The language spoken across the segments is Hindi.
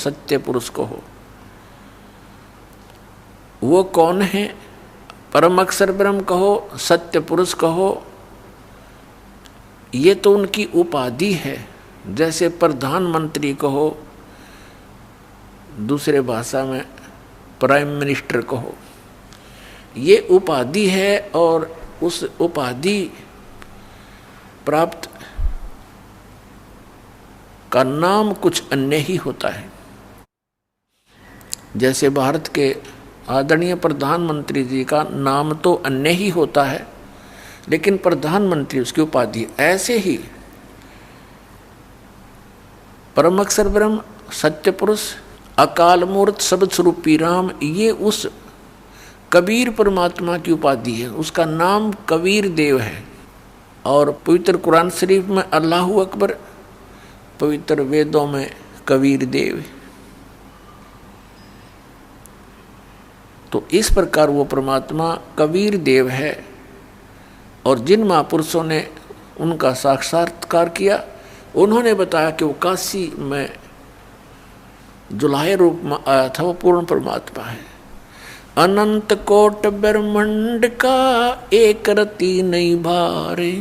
सत्य पुरुष कहो। वो कौन है? परम अक्षर ब्रह्म कहो, सत्य पुरुष कहो, ये तो उनकी उपाधि है। जैसे प्रधानमंत्री कहो, दूसरे भाषा में प्राइम मिनिस्टर कहो, ये उपाधि है और उस उपाधि प्राप्त का नाम कुछ अन्य ही होता है। जैसे भारत के आदरणीय प्रधानमंत्री जी का नाम तो अन्य ही होता है, लेकिन प्रधानमंत्री उसकी उपाधि। ऐसे ही परम अक्षर ब्रह्म, सत्य पुरुष, अकाल मूर्त, सब स्वरूपी राम, ये उस कबीर परमात्मा की उपाधि है। उसका नाम कबीर देव है। और पवित्र कुरान शरीफ में अल्लाहु अकबर, पवित्र वेदों में कबीर देव। तो इस प्रकार वो परमात्मा कबीर देव है। और जिन महापुरुषों ने उनका साक्षात्कार किया, उन्होंने बताया कि वो काशी में जुलाहे रूप में आया था, वो पूर्ण परमात्मा है। अनंत कोट ब्रह्मांड का एक रति नहीं भारे,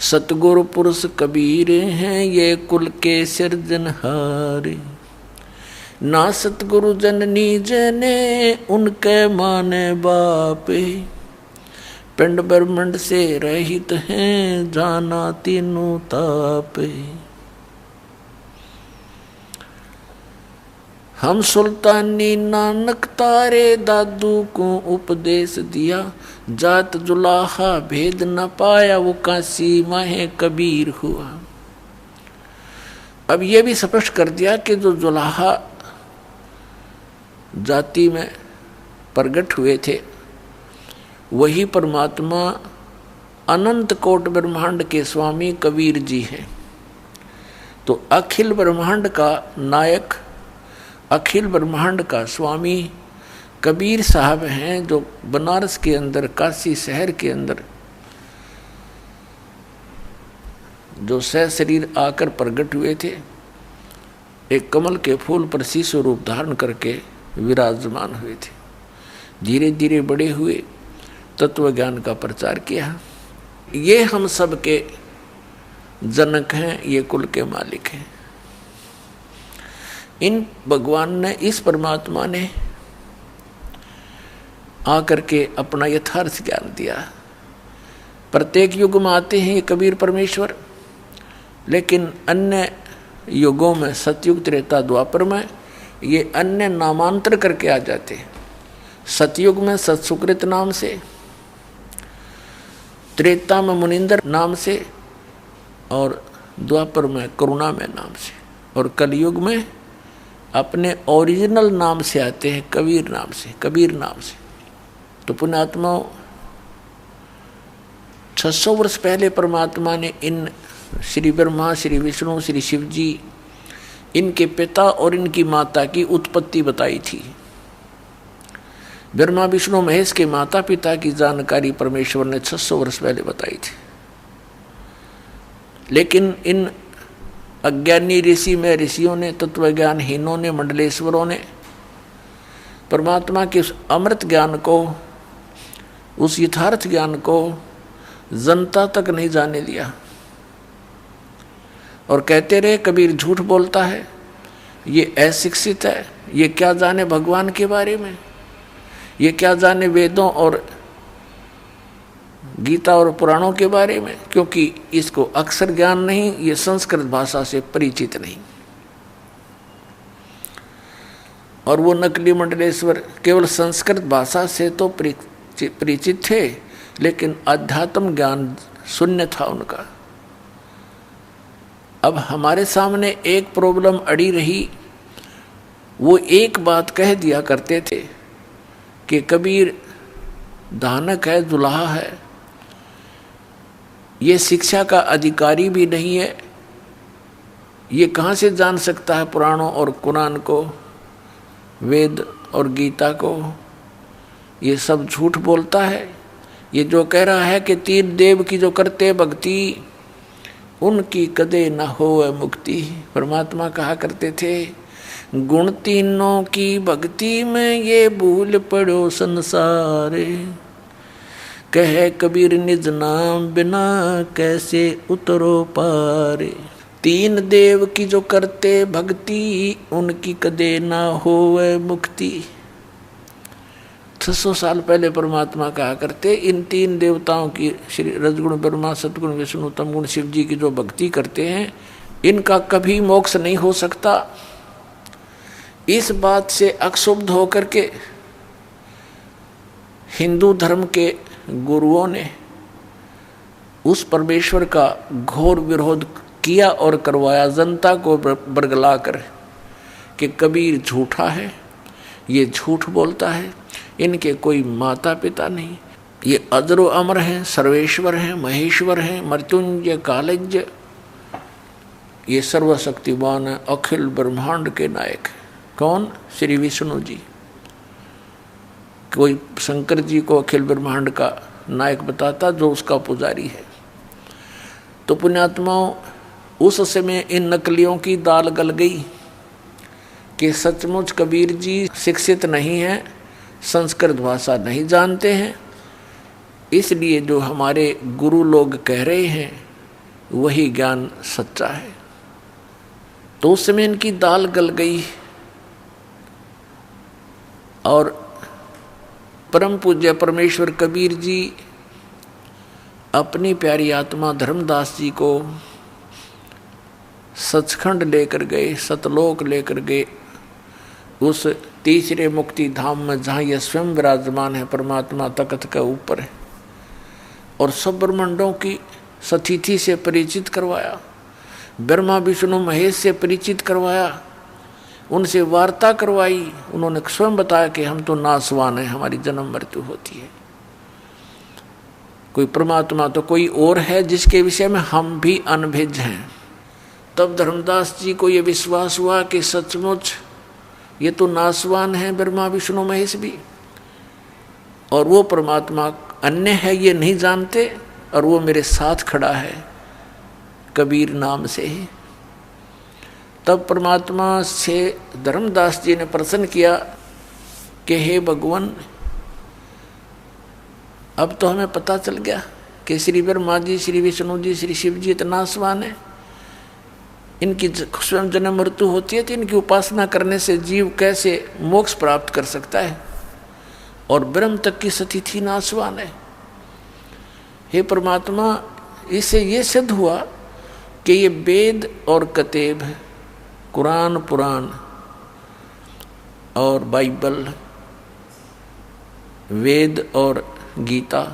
सतगुरु पुरुष कबीर हैं ये कुल के सिरजनहारे। ना सतगुरु जननी जने उनके माने बापे, पिंड ब्रह्मांड से रहित हैं जाना तीनों तापे। हम सुल्तानी नानक तारे दादू को उपदेश दिया, जात जुलाहा भेद न पाया वो काशी माहे कबीर हुआ। अब ये भी स्पष्ट कर दिया कि जो जुलाहा जाति में प्रकट हुए थे वही परमात्मा अनंत कोट ब्रह्मांड के स्वामी कबीर जी हैं। तो अखिल ब्रह्मांड का नायक, अखिल ब्रह्मांड का स्वामी कबीर साहब हैं, जो बनारस के अंदर, काशी शहर के अंदर जो सशरीर आकर प्रकट हुए थे, एक कमल के फूल पर शिशु रूप धारण करके विराजमान हुए थे। धीरे धीरे बड़े हुए, तत्व ज्ञान का प्रचार किया। ये हम सब के जनक हैं, ये कुल के मालिक हैं। इन भगवान ने, इस परमात्मा ने आकर के अपना यथार्थ ज्ञान दिया। प्रत्येक युग में आते हैं ये कबीर परमेश्वर, लेकिन अन्य युगों में, सतयुग, त्रेता, द्वापर में, ये अन्य नामांतर करके आ जाते हैं। सतयुग में सत्सुकृत नाम से, त्रेता में मुनिंदर नाम से, और द्वापर में करुणामय नाम से, और कलयुग में अपने ओरिजिनल नाम से आते हैं, कबीर नाम से, कबीर नाम से। तो पुण्यात्माओं, 600 वर्ष पहले परमात्मा ने इन श्री ब्रह्मा, श्री विष्णु, श्री शिव जी, इनके पिता और इनकी माता की उत्पत्ति बताई थी। ब्रह्मा, विष्णु, महेश के माता पिता की जानकारी परमेश्वर ने 600 वर्ष पहले बताई थी। लेकिन इन अज्ञानी ऋषि में, ऋषियों ने, तत्वज्ञानहीनों ने, मंडलेश्वरों ने परमात्मा के उस अमृत ज्ञान को, उस यथार्थ ज्ञान को जनता तक नहीं जाने दिया। और कहते रहे कबीर झूठ बोलता है, ये अशिक्षित है, ये क्या जाने भगवान के बारे में, ये क्या जाने वेदों और गीता और पुराणों के बारे में, क्योंकि इसको अक्षर ज्ञान नहीं, ये संस्कृत भाषा से परिचित नहीं। और वो नकली मंडलेश्वर केवल संस्कृत भाषा से तो परिचित थे, लेकिन अध्यात्म ज्ञान शून्य था उनका। अब हमारे सामने एक प्रॉब्लम अड़ी रही। वो एक बात कह दिया करते थे कि कबीर दानक है, दुल्हा है, ये शिक्षा का अधिकारी भी नहीं है, ये कहाँ से जान सकता है पुराणों और कुरान को, वेद और गीता को, ये सब झूठ बोलता है। ये जो कह रहा है कि तीन देव की जो करते भक्ति उनकी कदे न होवे मुक्ति। परमात्मा कहा करते थे, गुण तीनों की भक्ति में ये भूल पड़ो संसारे। कहे कबीर निज नाम बिना कैसे उतरो पारे। तीन देव की जो करते भक्ति उनकी कदे ना होवे मुक्ति। 600 साल पहले परमात्मा कहा करते, इन तीन देवताओं की, श्री रजगुण ब्रह्मा, सतगुण विष्णु, तमगुण शिव जी की जो भक्ति करते हैं, इनका कभी मोक्ष नहीं हो सकता। इस बात से अक्षुब्ध होकर के हिंदू धर्म के गुरुओं ने उस परमेश्वर का घोर विरोध किया और करवाया, जनता को बरगला कर कि कबीर झूठा है, ये झूठ बोलता है, इनके कोई माता पिता नहीं, ये अजरो अमर हैं, सर्वेश्वर हैं, महेश्वर हैं, मृत्युंजय कालज्ञ, ये सर्वशक्तिमान है, अखिल ब्रह्मांड के नायक। कौन? श्री विष्णु जी। कोई शंकर जी को अखिल ब्रह्मांड का नायक बताता, जो उसका पुजारी है। तो पुण्यात्माओं, उस समय इन नकलियों की दाल गल गई कि सचमुच कबीर जी शिक्षित नहीं हैं, संस्कृत भाषा नहीं जानते हैं, इसलिए जो हमारे गुरु लोग कह रहे हैं वही ज्ञान सच्चा है। तो उस समय इनकी दाल गल गई और परम पूज्य परमेश्वर कबीर जी अपनी प्यारी आत्मा धर्मदास जी को सचखंड लेकर गए, सतलोक लेकर गए, उस तीसरे मुक्ति धाम में जहाँ यह स्वयं विराजमान है, परमात्मा तख्त के ऊपर है, और सब ब्रह्मांडों की सतिथि से परिचित करवाया, ब्रह्मा विष्णु महेश से परिचित करवाया, उनसे वार्ता करवाई। उन्होंने स्वयं बताया कि हम तो नासवान हैं, हमारी जन्म मृत्यु होती है, कोई परमात्मा तो कोई और है जिसके विषय में हम भी अनभिज्ञ हैं। तब धर्मदास जी को ये विश्वास हुआ कि सचमुच ये तो नासवान है ब्रह्मा विष्णु महेश भी, और वो परमात्मा अन्य है ये नहीं जानते, और वो मेरे साथ खड़ा है कबीर नाम से ही। तब परमात्मा से धर्मदास जी ने प्रश्न किया कि हे भगवान, अब तो हमें पता चल गया कि श्री ब्रह्मा जी, श्री विष्णु जी, श्री शिव जी इतना नासवान है, इनकी स्वयं जन्म मृत्यु होती है, तो इनकी उपासना करने से जीव कैसे मोक्ष प्राप्त कर सकता है, और ब्रह्म तक की स्थिति नासवान है। हे परमात्मा, इससे ये सिद्ध हुआ कि ये वेद और कतेब, कुरान पुराण और बाइबल, वेद और गीता,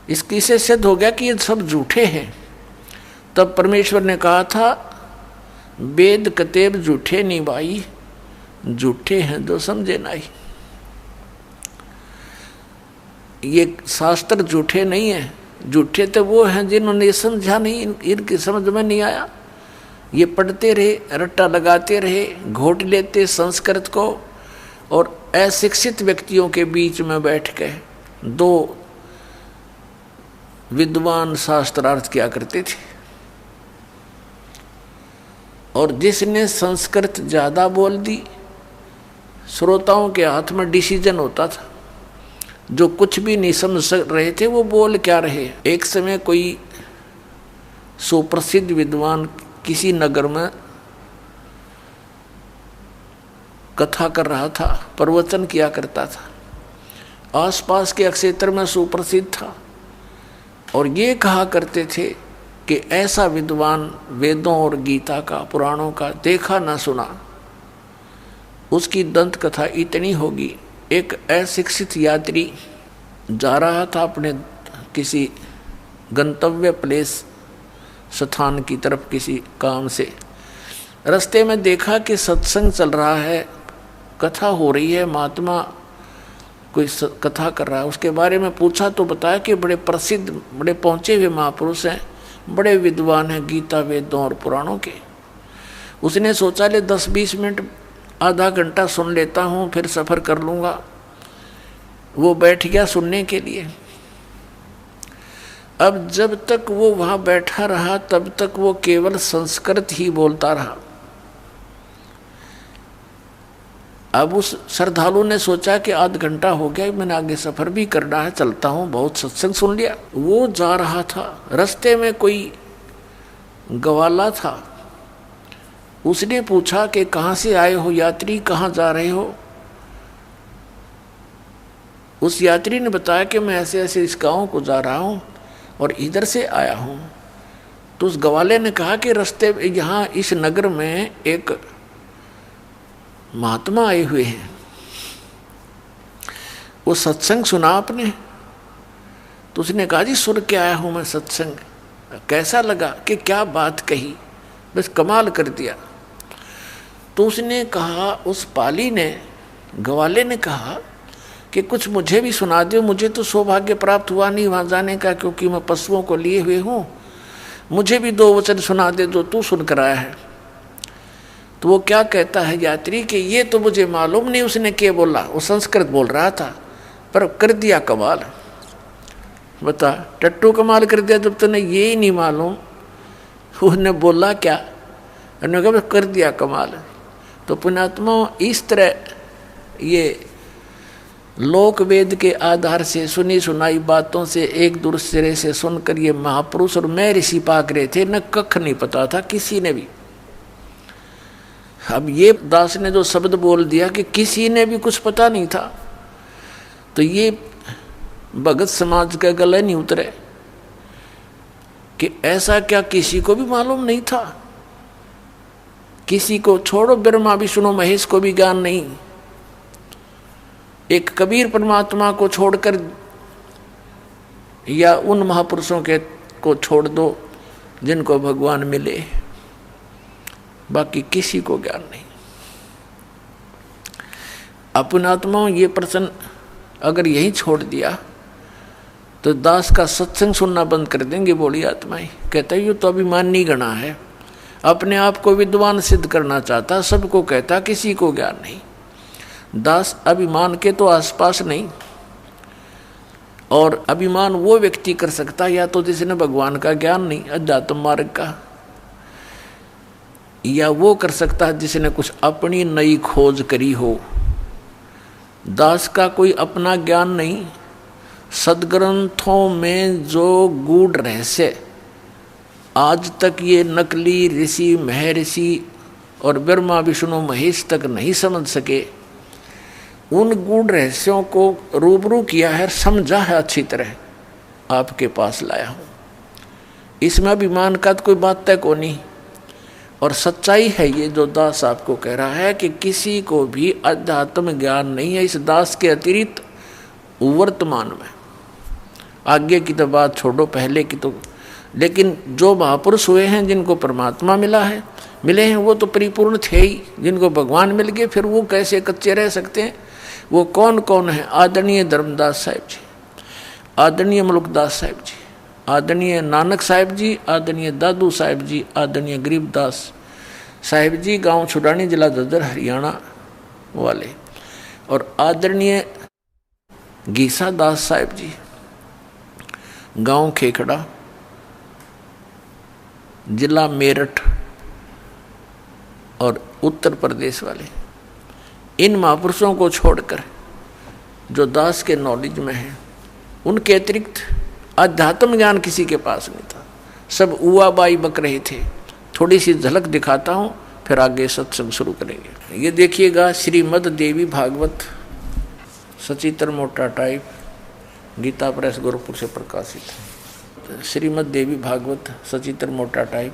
इसकी से सिद्ध हो गया कि ये सब झूठे हैं। तब परमेश्वर ने कहा था, वेद कतेब झूठे नहीं भाई, झूठे हैं जो समझे नहीं। ये शास्त्र झूठे नहीं है, झूठे तो वो हैं जिन्होंने समझा नहीं, इनकी समझ में नहीं आया। ये पढ़ते रहे, रट्टा लगाते रहे, घोट लेते संस्कृत को, और अशिक्षित व्यक्तियों के बीच में बैठ के दो विद्वान शास्त्रार्थ किया करते थे। और जिसने संस्कृत ज़्यादा बोल दी, श्रोताओं के हाथ में डिसीजन होता था, जो कुछ भी नहीं समझ रहे थे वो बोल क्या रहे। एक समय कोई सुप्रसिद्ध विद्वान किसी नगर में कथा कर रहा था, प्रवचन किया करता था, आसपास के क्षेत्र में सुप्रसिद्ध था, और ये कहा करते थे कि ऐसा विद्वान वेदों और गीता का, पुराणों का देखा ना सुना, उसकी दंत कथा इतनी होगी। एक अशिक्षित यात्री जा रहा था अपने किसी गंतव्य प्लेस स्थान की तरफ किसी काम से, रास्ते में देखा कि सत्संग चल रहा है, कथा हो रही है, महात्मा कोई कथा कर रहा है। उसके बारे में पूछा तो बताया कि बड़े प्रसिद्ध, बड़े पहुँचे हुए महापुरुष हैं, बड़े विद्वान हैं गीता वेदों और पुराणों के। उसने सोचा ले 10-20 मिनट, आधा घंटा सुन लेता हूँ, फिर सफ़र कर लूँगा। वो बैठ गया सुनने के लिए। अब जब तक वो वहां बैठा रहा तब तक वो केवल संस्कृत ही बोलता रहा। अब उस श्रद्धालु ने सोचा कि आध घंटा हो गया, मैंने आगे सफर भी करना है, चलता हूं, बहुत सत्संग सुन लिया। वो जा रहा था, रास्ते में कोई ग्वाला था, उसने पूछा कि कहाँ से आए हो यात्री, कहाँ जा रहे हो? उस यात्री ने बताया कि मैं ऐसे ऐसे इस गांव को जा रहा हूँ और इधर से आया हूँ। तो उस ग्वाले ने कहा कि रास्ते यहाँ इस नगर में एक महात्मा आए हुए हैं, वो सत्संग सुना आपने? तो उसने कहा जी सुन के आया हूँ मैं सत्संग, कैसा लगा? कि क्या बात कही, बस कमाल कर दिया। तो उसने कहा, उस पाली ने, ग्वाले ने कहा कि कुछ मुझे भी सुना दो, मुझे तो सौभाग्य प्राप्त हुआ नहीं वहाँ जाने का, क्योंकि मैं पशुओं को लिए हुए हूँ, मुझे भी 2 वचन सुना दे जो तू सुन कर आया है। तो वो क्या कहता है यात्री कि ये तो मुझे मालूम नहीं उसने क्या बोला, वो संस्कृत बोल रहा था पर कर दिया कमाल। बता, टट्टू कमाल कर दिया जब तूने ये ही नहीं मालूम उसने बोला क्या, उन्होंने कहा कर दिया कमाल। तो पुण्यात्मा, इस तरह ये लोक वेद के आधार से सुनी सुनाई बातों से एक दूसरे से सुनकर ये महापुरुष और मैं ऋषि पाक रहे थे, न कख नहीं पता था किसी ने भी। अब ये दास ने जो शब्द बोल दिया कि किसी ने भी कुछ पता नहीं था, तो ये भगत समाज का गले नहीं उतरे कि ऐसा क्या किसी को भी मालूम नहीं था? किसी को छोड़ो, ब्रह्मा विष्णु महेश को भी ज्ञान नहीं। एक कबीर परमात्मा को छोड़कर या उन महापुरुषों के को छोड़ दो जिनको भगवान मिले, बाकी किसी को ज्ञान नहीं। अपनात्माओं, ये प्रश्न अगर यही छोड़ दिया तो दास का सत्संग सुनना बंद कर देंगे बोली आत्माएं। कहता है ये तो अभिमानी गणा है, अपने आप को विद्वान सिद्ध करना चाहता, सबको कहता किसी को ज्ञान नहीं। दास अभिमान के तो आसपास नहीं, और अभिमान वो व्यक्ति कर सकता या तो जिसने भगवान का ज्ञान नहीं, अध्यात्म मार्ग का, या वो कर सकता है जिसने कुछ अपनी नई खोज करी हो। दास का कोई अपना ज्ञान नहीं, सदग्रंथों में जो गूढ़ रहस्य आज तक ये नकली ऋषि महर्षि और ब्रह्मा विष्णु महेश तक नहीं समझ सके, उन गूढ़ रहस्यों को रूबरू किया है, समझा है, अच्छी तरह आपके पास लाया हूँ। इसमें अभिमान का तो कोई बात तय को नहीं, और सच्चाई है ये जो दास आपको कह रहा है कि किसी को भी अध्यात्म ज्ञान नहीं है इस दास के अतिरिक्त वर्तमान में। आगे की तो बात छोड़ो, पहले की तो, लेकिन जो महापुरुष हुए हैं जिनको परमात्मा मिले हैं वो तो परिपूर्ण थे ही। जिनको भगवान मिल गए फिर वो कैसे कच्चे रह सकते हैं? वो कौन कौन है? आदरणीय धर्मदास साहिब जी, आदरणीय मुल्कदास साहिब जी, आदरणीय नानक साहिब जी, आदरणीय दादू साहिब जी, आदरणीय गरीबदास साहिब जी, गांव छुड़ानी, जिला ददर, हरियाणा वाले, और आदरणीय गीसा दास साहिब जी, गांव खेखड़ा, जिला मेरठ और उत्तर प्रदेश वाले। इन महापुरुषों को छोड़कर जो दास के नॉलेज में हैं, उनके अतिरिक्त अध्यात्म ज्ञान किसी के पास नहीं था। सब उआ बाई बक रहे थे। थोड़ी सी झलक दिखाता हूँ, फिर आगे सत्संग शुरू करेंगे। ये देखिएगा, श्रीमद् देवी भागवत सचित्र मोटा टाइप, गीता प्रेस गोरखपुर से प्रकाशित। श्रीमद् देवी भागवत सचित्र मोटा टाइप,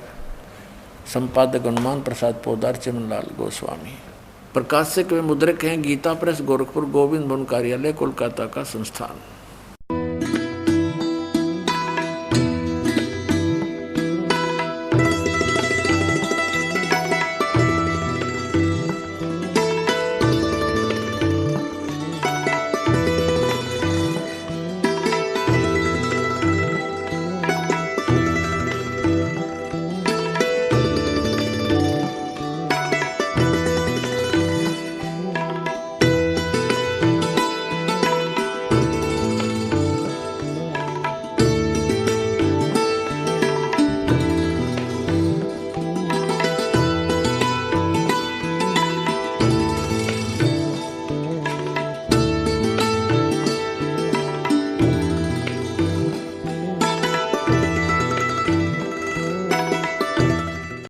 संपादक हनुमान प्रसाद पोदार, चिमनलाल गोस्वामी। प्रकाशक व मुद्रक हैं गीता प्रेस गोरखपुर, गोविंद भवन कार्यालय, कोलकाता का संस्थान।